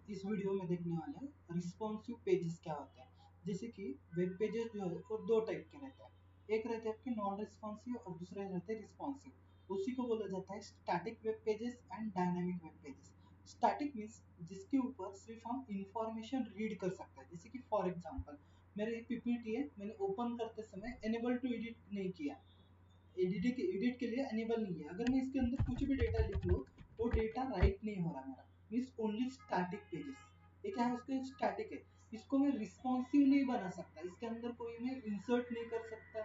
इस वीडियो में देखने वाले हैं रिस्पॉन्सिव पेजेस क्या होते हैं। जैसे कि वेब पेजेस जो है वो दो टाइप के रहते हैं, एक रहते हैं आपके नॉन रिस्पॉन्सिव और दूसरे रहते हैं रिस्पॉन्सिव। उसी को बोला जाता है static web pages and dynamic web pages. Static means जिसके ऊपर सिर्फ हम इंफॉर्मेशन रीड कर सकते हैं। जैसे कि फॉर एग्जाम्पल मेरे एक पीपीटी है, मैंने ओपन करते समय एनेबल टू एडिट नहीं किया, एडिट के लिए अनेबल नहीं है। अगर मैं इसके अंदर कुछ भी डेटा लिख लूँ वो डेटा राइट नहीं हो रहा मेरा, मीन्स ओनली स्टैटिक पेजेस। ये क्या है, उसके स्टैटिक है। इसको मैं रिस्पॉन्सिव नहीं बना सकता, इसके अंदर कोई मैं इंसर्ट नहीं कर सकता,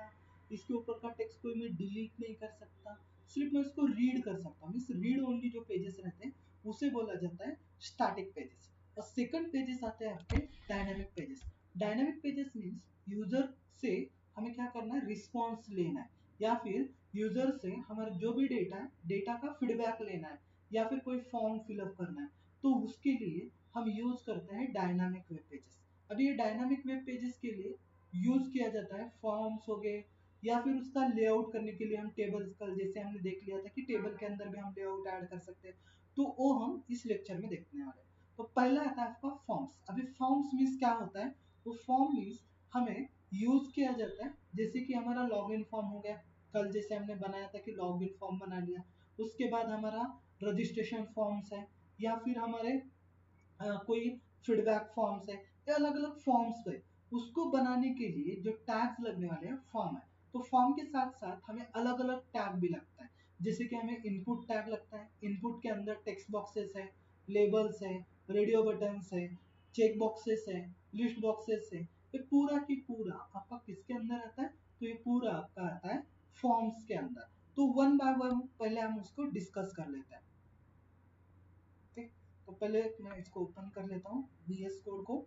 इसके ऊपर का टेक्स्ट कोई मैं डिलीट नहीं कर सकता, सिर्फ मैं इसको रीड कर सकता हूँ। मीन्स रीड ओनली जो पेजेस रहते हैं उसे बोला जाता है स्टैटिक पेजेस। और सेकंड पेजेस आते हैं आपके dynamic pages. Dynamic pages means user से हमें क्या करना है, रिस्पॉन्स लेना है, या फिर यूजर से हमारा जो भी डेटा है डेटा का फीडबैक लेना है, या फिर कोई फॉर्म फिलअप करना है, तो उसके लिए हम यूज करते हैं डायनामिक वेब पेजेस। अब ये डायनामिक वेब पेजेस के लिए यूज किया जाता है फॉर्म्स हो गए, या फिर उसका लेआउट करने के लिए हम टेबल्स का, जैसे हमने देख लिया था कि टेबल के अंदर भी हम लेआउट ऐड कर सकते हैं, तो वो हम इस लेक्चर में देखने वाले हैं। तो पहला आता है आपका फॉर्म्स। अभी फॉर्म्स मीन्स क्या होता है, वो फॉर्म मीन्स हमें यूज किया जाता है, जैसे कि हमारा लॉग इन फॉर्म हो गया, कल जैसे हमने बनाया था कि लॉग इन फॉर्म बना लिया, उसके बाद हमारा रजिस्ट्रेशन फॉर्म्स है, या फिर हमारे कोई फीडबैक फॉर्म्स है, या अलग अलग फॉर्म्स है, उसको बनाने के लिए जो टैग्स लगने वाले हैं फॉर्म है। तो फॉर्म के साथ साथ हमें अलग अलग टैग भी लगता है, जैसे कि हमें इनपुट टैग लगता है, इनपुट के अंदर टेक्स्ट बॉक्सेस है, लेबल्स है, रेडियो बटन्स है, चेक बॉक्सेस है, लिस्ट बॉक्सेस है। ये पूरा की पूरा आपका किसके अंदर आता है, तो ये पूरा आपका आता है फॉर्म्स के अंदर। तो वन बाय वन पहले हम उसको डिस्कस कर लेते हैं। ठीक, तो पहले मैं इसको ओपन कर लेता हूँ VS कोड को।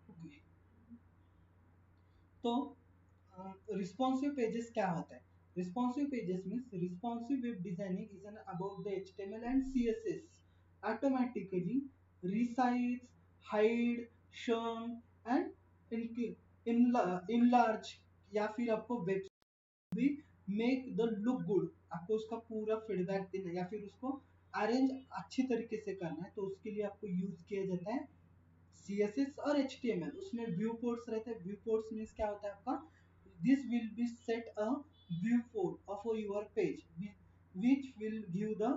ओके, तो रिस्पॉन्सिव पेजेस क्या होता है। Responsive pages means responsive web designing is an about the HTML and CSS automatically resize, hide, shun and enlarge, या फिर आपको वेब भी मेक द लुक गुड, आपको उसका पूरा फीडबैक देना है, या फिर उसको अरेंज अच्छी तरीके से करना है, तो उसके लिए आपको यूज किया जाता है CSS और HTML। उसमें व्यू पोर्ट्स रहते हैं। व्यू पोर्ट्स मीन्स क्या होता है आपका, this will be set a view port of your page which will give the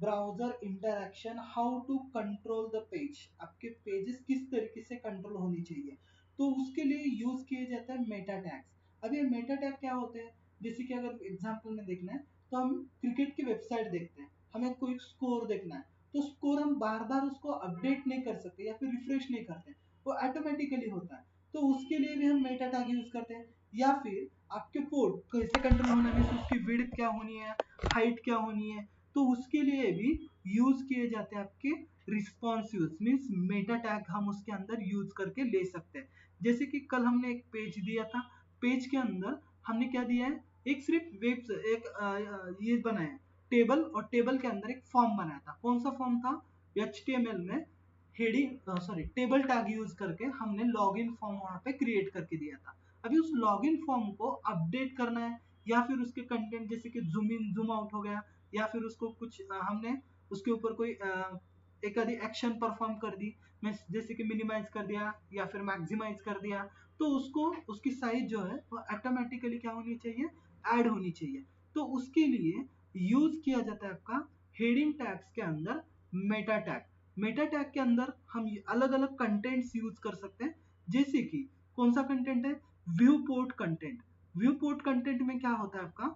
browser interaction how to control the page। आपके पेजेस किस तरीके से कंट्रोल होनी चाहिए, तो उसके लिए यूज किए जाता है मेटा टैग्स। अब ये मेटा टैग क्या होते हैं, जैसे कि अगर एग्जांपल में देखना है तो हम क्रिकेट की वेबसाइट देखते हैं, हमें कोई स्कोर देखना है, तो स्कोर हम बार बार उसको अपडेट नहीं कर सकते या फिर रिफ्रेश नहीं करते, वो ऑटोमेटिकली होता है, तो उसके लिए भी हम मेटा टैग यूज करते हैं। या फिर आपके पोर्ट कैसे कंट्रोल होना है, उसकी विड्थ क्या होनी है, हाइट क्या होनी है, तो उसके लिए भी यूज किए जाते हैं आपके रिस्पॉन्सिव मीन्स मेटा टैग, हम उसके अंदर यूज करके ले सकते हैं। जैसे कि कल हमने एक पेज दिया था, पेज के अंदर हमने क्या दिया है, एक सिर्फ वेब ये बनाया टेबल, और टेबल के अंदर एक फॉर्म बनाया था। कौन सा फॉर्म था, HTML में heading sorry table tag use करके हमने लॉगिन फॉर्म वहां पे क्रिएट करके दिया था। अभी उस लॉगिन फॉर्म को अपडेट करना है, या फिर उसके कंटेंट जैसे कि जूम इन जूम आउट हो गया, या फिर उसको कुछ हमने उसके ऊपर कोई एक आधी एक्शन परफॉर्म कर दी, मैं जैसे कि मिनिमाइज कर दिया या फिर मैक्सिमाइज कर दिया, तो उसको उसकी साइज जो है वो ऑटोमेटिकली क्या होनी चाहिए, ऐड होनी चाहिए। तो उसके लिए यूज किया जाता है आपका हेडिंग टैग्स के अंदर मेटा टैग। मेटा टैग के अंदर हम अलग अलग कंटेंट्स यूज कर सकते हैं, जैसे कि कौन सा कंटेंट है, view port content. View port content में क्या होता है आपका,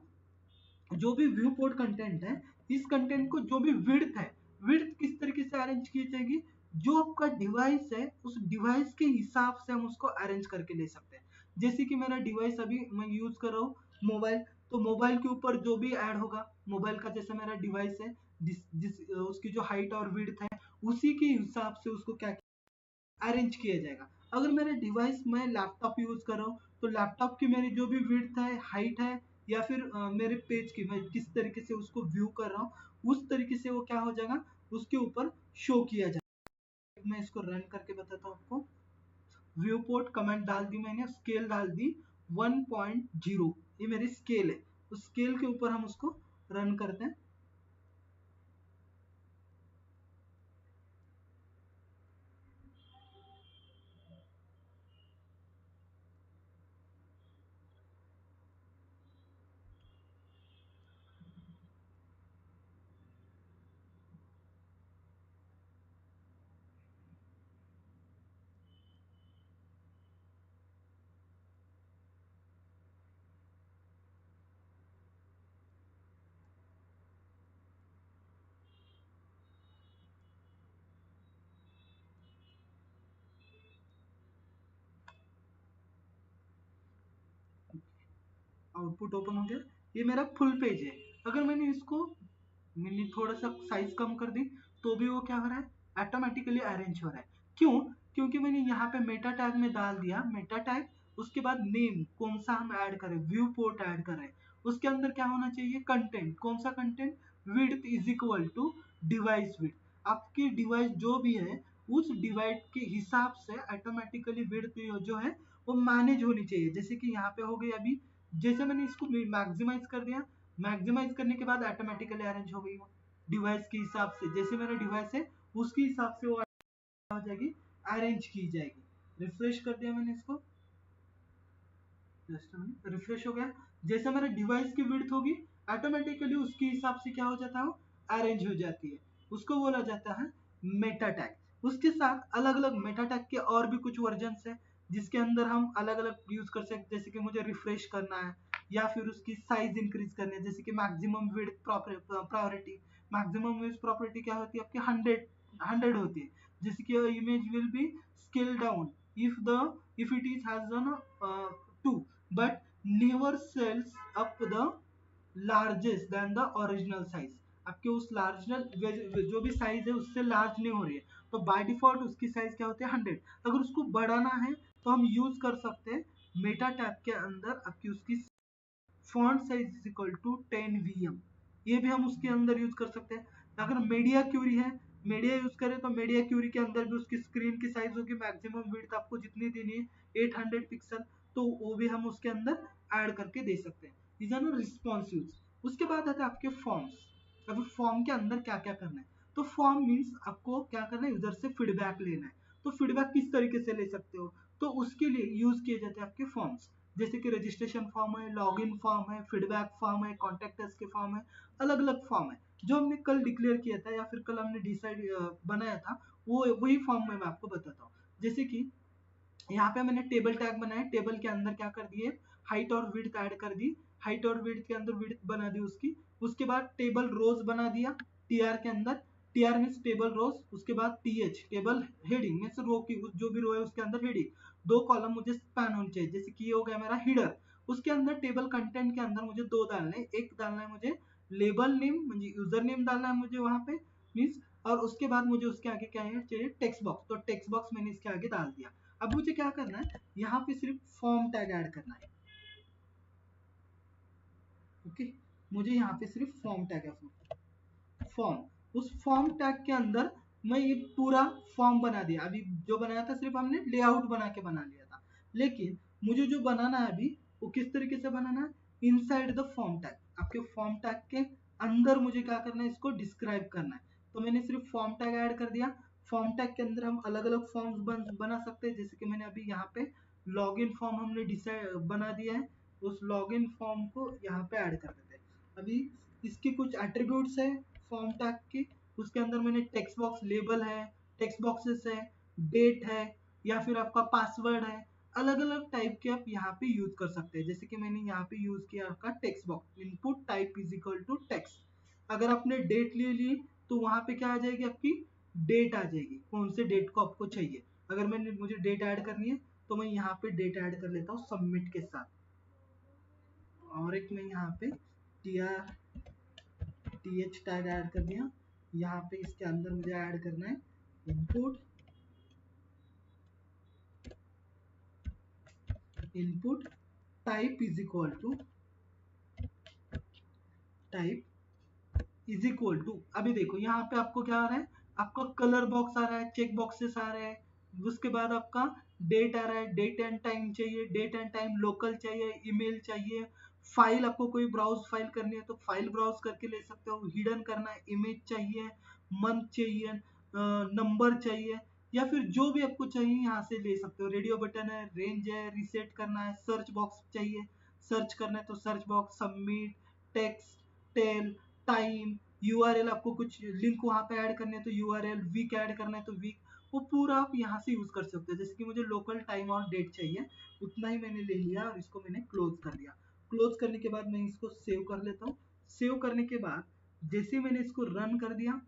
जो भी व्यू पोर्ट कंटेंट है, इस कंटेंट को जो भी विड्थ है, विड्थ किस तरीके से अरेंज की जाएगी, जो आपका डिवाइस है उस डिवाइस के हिसाब से हम उसको अरेंज करके ले सकते हैं। जैसे कि मेरा डिवाइस अभी मैं यूज कर रहा हूँ मोबाइल, तो मोबाइल के ऊपर जो भी ऐड होगा, मोबाइल का जैसे मेरा डिवाइस है, जिस उसकी जो हाइट और विड्थ है उसी के हिसाब से उसको क्या अरेंज किया जाएगा। अगर मेरा डिवाइस मैं लैपटॉप यूज कर रहा हूँ, तो लैपटॉप की मेरी जो भी विड्थ है, हाइट है, या फिर मेरे पेज की मैं किस तरीके से उसको व्यू कर रहा हूँ उस तरीके से वो क्या हो जाएगा, उसके ऊपर शो किया जाएगा। मैं इसको रन करके बताता हूँ आपको। व्यू पोर्ट कमेंट डाल दी मैंने, स्केल डाल दी 1.0, ये मेरी स्केल है। उस स्केल के ऊपर हम उसको रन करते हैं। आउटपुट ओपन हो गया, ये मेरा फुल पेज है। अगर मैंने थोड़ा सा साइज कम कर दी, तो भी वो क्या हो रहा है, ऑटोमेटिकली अरेंज हो रहा है। क्यों? क्योंकि मैंने यहाँ पे मेटा टैग में डाल दिया मेटा टैग, उसके बाद नेम कौन सा हम ऐड करें, व्यू पोर्ट ऐड कर रहे हैं, उसके अंदर क्या होना चाहिए, कंटेंट, कौन सा content, width is equal to device width. आपकी डिवाइस जो भी है उस डिवाइस के हिसाब से ऑटोमेटिकली विड्थ जो है वो मैनेज होनी चाहिए। जैसे कि यहाँ पे हो गई अभी, जैसे मैंने इसको मैक्सिमाइज कर दिया, मैक्सिमाइज करने के बाद ऑटोमेटिकली अरेंज हो गई वो डिवाइस के हिसाब से, जैसे मेरा डिवाइस है उसके हिसाब से वो हो जाएगी, अरेंज की जाएगी। रिफ्रेश कर दिया मैंने इसको, जस्ट रिफ्रेश हो गया। जैसे मेरा डिवाइस की विड्थ होगी ऑटोमेटिकली उसके हिसाब से क्या हो जाता है, वो अरेंज हो जाती है। उसको बोला जाता है मेटा टैग। उसके साथ अलग अलग मेटा टैग के और भी कुछ वर्जन है, जिसके अंदर हम अलग अलग यूज कर सकते, जैसे कि मुझे रिफ्रेश करना है या फिर उसकी साइज इंक्रीज करनी है, जैसे कि maximum width priority. Maximum width property क्या होती है आपकी, 100 होती है। जैसे कि image will be scale down if it is has an 2 but never sells up the largest than the original size। आपके उस लार्जर जो भी साइज है उससे लार्ज नहीं हो रही है, तो बाय डिफॉल्ट उसकी साइज क्या होती है, 100। अगर उसको बढ़ाना है तो हम यूज कर सकते हैं मेटा टैग के अंदर आपकी उसकी font size is equal to 10 VM, ये भी हम उसके अंदर यूज कर सकते हैं। अगर मीडिया क्यूरी है, मीडिया यूज करें तो मीडिया क्यूरी के अंदर भी उसकी स्क्रीन की साइज होगी, मैक्सिमम विड्थ आपको जितनी देनी है 800 पिक्सल, तो वो भी हम उसके अंदर ऐड करके दे सकते हैं। these are responsive. उसके बाद आता है आपके फॉर्म्स। अभी फॉर्म के अंदर क्या क्या करना है, तो फॉर्म मीन्स आपको क्या करना है, यूजर से फीडबैक लेना है। तो फीडबैक किस तरीके से ले सकते हो, तो उसके लिए यूज किए जाते हैं आपके फॉर्म्स, जैसे कि रजिस्ट्रेशन फॉर्म है, लॉगिन फॉर्म है, फीडबैक फॉर्म है, कॉन्टेक्ट अस के फॉर्म है, अलग अलग फॉर्म है। जो हमने कल डिक्लेयर किया था या फिर कल हमने डिसाइड बनाया था, वो वही फॉर्म में मैं आपको बताता हूँ। जैसे कि यहाँ पे मैंने टेबल टैग बनाया, टेबल के अंदर क्या कर दिए, हाइट और विड्थ ऐड कर दी, हाइट और विड्थ के अंदर विड्थ बना दी उसकी। उसके बाद टेबल रोज बना दिया टीआर के अंदर, टीआर मीन्स टेबल रोज। उसके बाद TH table heading means row की जो भी रो है उसके अंदर हेडिंग, दो कॉलम मुझे स्पैन होनी चाहिए, जैसे कि ये हो गया मेरा हिडर। उसके अंदर टेबल कंटेंट के अंदर मुझे दो डालने, एक डालना है मुझे लेबल नेम, मुझे यूजर नेम डालना है मुझे वहां पे मीन्स, और उसके बाद मुझे उसके आगे क्या है चाहिए, टेक्स्ट बॉक्स, तो टेक्स्ट बॉक्स मैंने इसके आगे डाल दिया। अब मुझे क्या करना है, यहाँ पे सिर्फ फॉर्म टैग ऐड करना है। ओके, मुझे यहाँ पे सिर्फ फॉर्म टैग है, फॉर्म, उस फॉर्म टैग के अंदर मैं ये पूरा फॉर्म बना दिया। अभी जो बनाया था सिर्फ हमने लेआउट बना के बना लिया था, लेकिन मुझे जो बनाना है अभी वो किस तरीके से बनाना है, इनसाइड द फॉर्म टैग। आपके फॉर्म टैग के अंदर मुझे क्या करना है, इसको डिस्क्राइब करना है। तो मैंने सिर्फ फॉर्म टैग ऐड कर दिया। फॉर्म टैग के अंदर हम अलग अलग फॉर्म्स बना सकते हैं, जैसे कि मैंने अभी यहाँ पे लॉगिन फॉर्म हमने डिसाइड बना दिया है, उस लॉगिन फॉर्म को यहाँ पे ऐड कर देते हैं। अभी इसके कुछ एट्रीब्यूट्स है फॉर्म टैग की, उसके अंदर मैंने टेक्स्ट बॉक्स लेबल है, टेक्स्ट बॉक्सेस है, डेट है, या फिर आपका पासवर्ड है, अलग अलग टाइप के आप यहाँ पे यूज कर सकते हैं। जैसे कि मैंने यहाँ पे यूज किया आपका text box, input type is equal to text. अगर आपने डेट ले ली तो वहां पे क्या आ जाएगी आपकी डेट आ जाएगी, कौन से डेट को आपको चाहिए। अगर मुझे डेट ऐड करनी है तो मैं यहाँ पे डेट ऐड कर लेता हूँ सबमिट के साथ। और एक मैं यहाँ पे टी एच टैग ऐड कर दिया। यहाँ पे इसके अंदर मुझे ऐड करना है input type is equal to अभी देखो यहाँ पे आपको क्या आ रहा है, आपका कलर बॉक्स आ रहा है, चेक बॉक्सेस आ रहे हैं, उसके बाद आपका डेट आ रहा है, डेट एंड टाइम चाहिए, डेट एंड टाइम लोकल चाहिए, ईमेल चाहिए, फाइल आपको कोई ब्राउज फाइल करनी है तो फाइल ब्राउज करके ले सकते हो, हिडन करना है, इमेज चाहिए, मंथ चाहिए, नंबर चाहिए, या फिर जो भी आपको चाहिए यहाँ से ले सकते हो। रेडियो बटन है, रेंज है, रीसेट करना है, सर्च बॉक्स चाहिए, सर्च करना है तो search box, submit, text, tel, time, URL, आपको कुछ लिंक वहां पे ऐड करने हैं तो यूआरएल, वीक ऐड करना है तो वीक, वो पूरा आप यहाँ से यूज कर सकते हो। जैसे कि मुझे लोकल टाइम और डेट चाहिए, उतना ही मैंने ले लिया और इसको मैंने क्लोज कर दिया। क्लोज करने के बाद मैं इसको सेव कर लेता हूँ। सेव करने के बाद जैसे मैंने इसको रन कर दिया,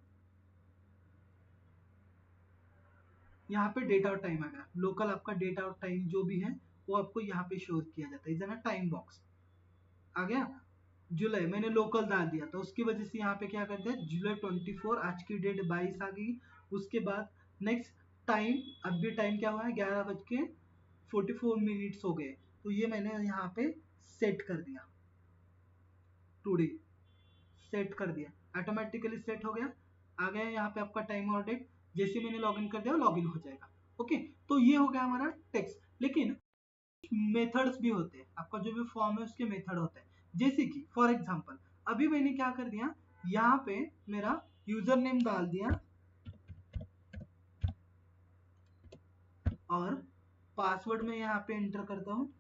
यहाँ पे डेट और टाइम आ गया, लोकल आपका डेट और टाइम जो भी है वो आपको यहाँ पे शो किया जाता है, इधर टाइम बॉक्स आ गया। जुलाई मैंने लोकल डाल दिया तो उसकी वजह से यहाँ पे क्या करते हैं, जुलाई 24, आज की डेट 22 आ गई। उसके बाद नेक्स्ट टाइम, अब भी टाइम क्या हुआ है, 11:44 हो गए, तो ये मैंने यहाँ पे सेट कर दिया, टुडे सेट कर दिया, ऑटोमेटिकली सेट हो गया। आ गया यहाँ पे आपका टाइम और डेट, जैसे मैंने लॉगिन कर दिया लॉगिन हो जाएगा। ओके, तो ये हो गया हमारा टेक्स्ट। लेकिन मेथड्स भी होते हैं, आपका जो भी फॉर्म है उसके मेथड होते हैं। जैसे कि फॉर एग्जांपल अभी मैंने क्या कर दिया, यहाँ पे मेरा यूजर नेम डाल दिया और पासवर्ड में यहाँ पे एंटर करता हूँ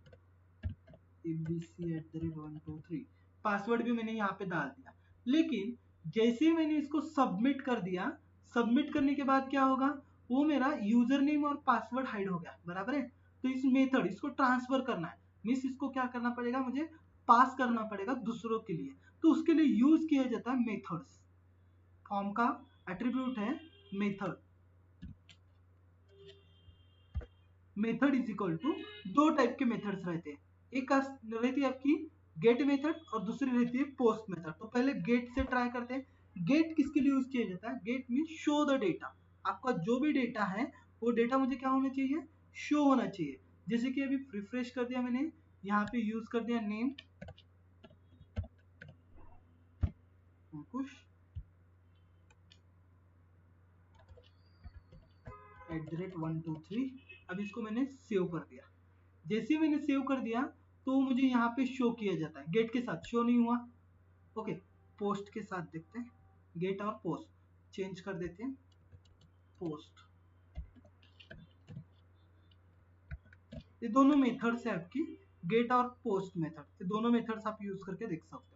abc@123, पासवर्ड भी मैंने यहाँ पे डाल दिया। लेकिन जैसे ही मैंने इसको सबमिट कर दिया, सबमिट करने के बाद क्या होगा, वो मेरा यूजर नेम और पासवर्ड हाइड हो गया, बराबर है। तो इस मेथड इसको ट्रांसफर करना है, मीन्स इसको क्या करना पड़ेगा, मुझे पास करना पड़ेगा दूसरों के लिए। तो उसके लिए यूज किया जाता है मेथड्स। फॉर्म का एट्रीब्यूट है method. Method is equal to, दो टाइप के मेथड्स रहते हैं, एक रहती है आपकी गेट मेथड और दूसरी रहती है पोस्ट मेथड। तो पहले गेट से ट्राई करते हैं। गेट किसके लिए यूज किया जाता है, get mean show the data, आपका जो भी डेटा है वो डेटा मुझे क्या होना चाहिए, शो होना चाहिए। जैसे कि अभी रिफ्रेश कर दिया मैंने, यहाँ पे यूज कर दिया नेम अंकुश @123। अब इसको मैंने सेव कर दिया। जैसे ही मैंने सेव कर दिया तो मुझे यहाँ पे शो किया जाता है, गेट के साथ शो नहीं हुआ। ओके, पोस्ट के साथ देखते हैं, गेट और पोस्ट चेंज कर देते हैं, पोस्ट। ये दोनों मेथड्स है आपकी, गेट और पोस्ट मेथड, ये दोनों मेथड्स आप यूज करके देख सकते हो।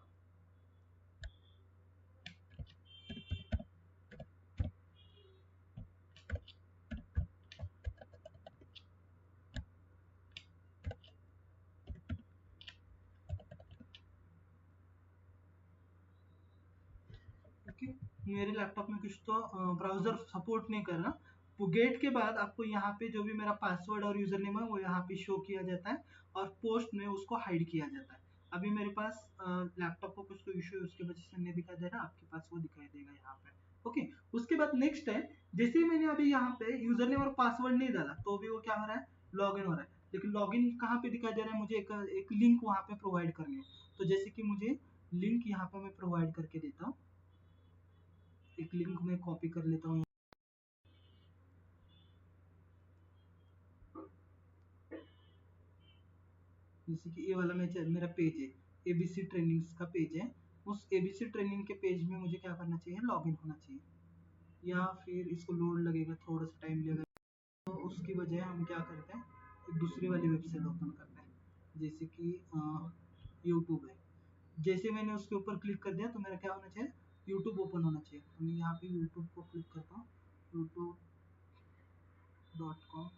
ओके, मेरे लैपटॉप में कुछ तो ब्राउजर सपोर्ट नहीं कर रहा। वो गेट के बाद आपको यहाँ पे जो भी मेरा पासवर्ड और यूजर नेम है वो यहाँ पे शो किया जाता है और पोस्ट में उसको हाइड किया जाता है। अभी मेरे पास लैपटॉप को कुछ तो इशू है, उसकी वजह से नहीं दिखाई दे रहा, आपके पास वो दिखाई देगा यहाँ पे। ओके, उसके बाद नेक्स्ट है, जैसे ही मैंने अभी यहाँ पे यूजर नेम और पासवर्ड नहीं डाला तो भी वो क्या हो रहा है, लॉग इन हो रहा है। लेकिन लॉग इन कहाँ पे दिखाई दे रहा है, मुझे एक लिंक वहाँ पे प्रोवाइड करनी है। तो जैसे कि मुझे लिंक यहाँ पे मैं प्रोवाइड करके देता हूँ, एक लिंक मैं कॉपी कर लेता हूँ। जैसे कि ये वाला मेरा पेज है, एबीसी ट्रेनिंग्स का पेज है। उस एबीसी ट्रेनिंग के पेज में मुझे क्या करना चाहिए, लॉगिन होना चाहिए, या फिर इसको लोड लगेगा, थोड़ा सा टाइम लगेगा। तो उसकी वजह हम क्या करते हैं, एक दूसरी वाली वेबसाइट ओपन करते हैं, जैसे कि यूट्यूब है। जैसे मैंने उसके ऊपर क्लिक कर दिया तो मेरा क्या होना चाहिए, यूट्यूब ओपन होना चाहिए। तो मैं यहाँ पे यूट्यूब को क्लिक करता हूँ, youtube.com।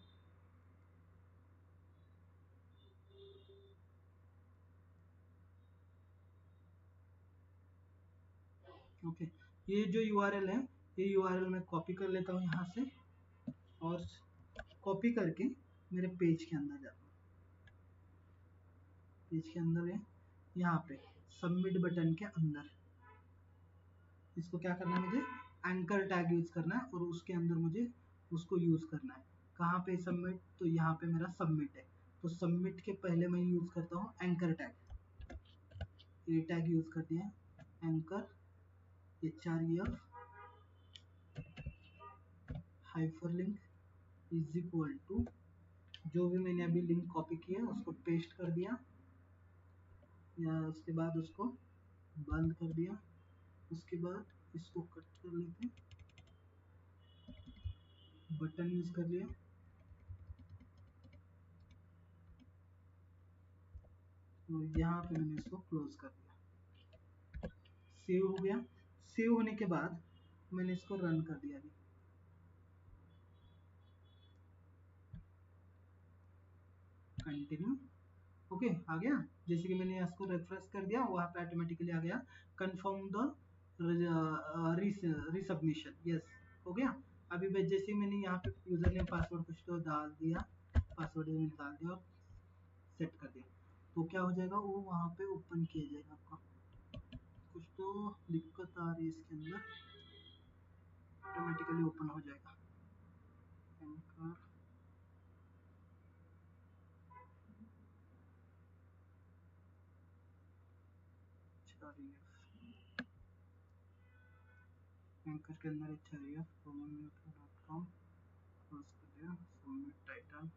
ओके, ये जो यूआरएल है ये यूआरएल मैं कॉपी कर लेता हूँ यहाँ से, और कॉपी करके मेरे पेज के अंदर जाता हूँ। पेज के अंदर है, यहाँ पे सबमिट बटन के अंदर इसको क्या करना है, मुझे एंकर टैग यूज करना है और उसके अंदर मुझे उसको यूज करना है। कहाँ पे सबमिट, तो यहाँ पे मेरा सबमिट है, तो सबमिट के पहले मैं यूज करता हूँ एंकर टैग। ये टैग यूज कर दिया, anchor href hyperlink is equal to, जो भी मैंने अभी लिंक कॉपी किया उसको पेस्ट कर दिया, या उसके बाद उसको बंद कर दिया। उसके बाद इसको कट कर लेते, बटन यूज कर लिया, तो यहाँ पे मैंने इसको क्लोज कर दिया। सेव हो गया। सेव होने के बाद मैंने इसको रन कर दिया अभी। कंटिन्यू, ओके आ गया। जैसे कि मैंने इसको रिफ्रेश कर दिया, वहाँ पे ऑटोमेटिकली आ गया कंफर्म द रिसबमिशन, यस हो गया। अभी जैसे मैंने यहाँ पे यूजर नेम पासवर्ड कुछ तो डाल दिया, पासवर्ड मैंने डाल दिया और सेट कर दिया, तो क्या हो जाएगा, वो वहाँ पे ओपन किया जाएगा आपका। कुछ तो दिक्कत आ रही है इसके अंदर, ऑटोमेटिकली ओपन हो जाएगा। एंकर एंकर के अंदर href.com क्लोज कर दिया, सबमिट टाइटल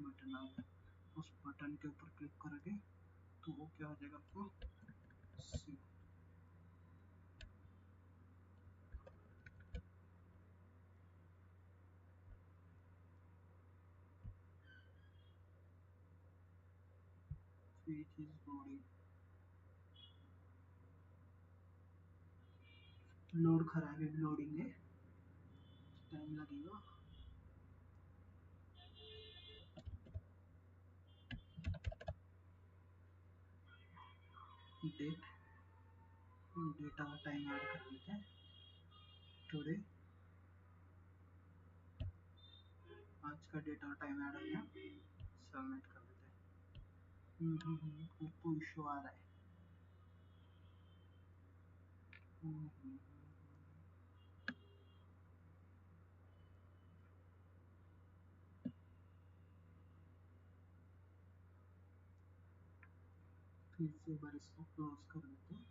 बटन आ गया। उस बटन के ऊपर क्लिक करोगे तो वो क्या हो जाएगा आपको, लोड खराब है, लोडिंग है, टाइम लगेगा। डेट, डेटा टाइम ऐड कर देते हैं, टुडे आज का डेटा टाइम ऐड हो गया, सबमिट कर देते हैं। कुछ तो इशू आ रहा है। फिर से एक बार इसको क्लोज कर देते हैं।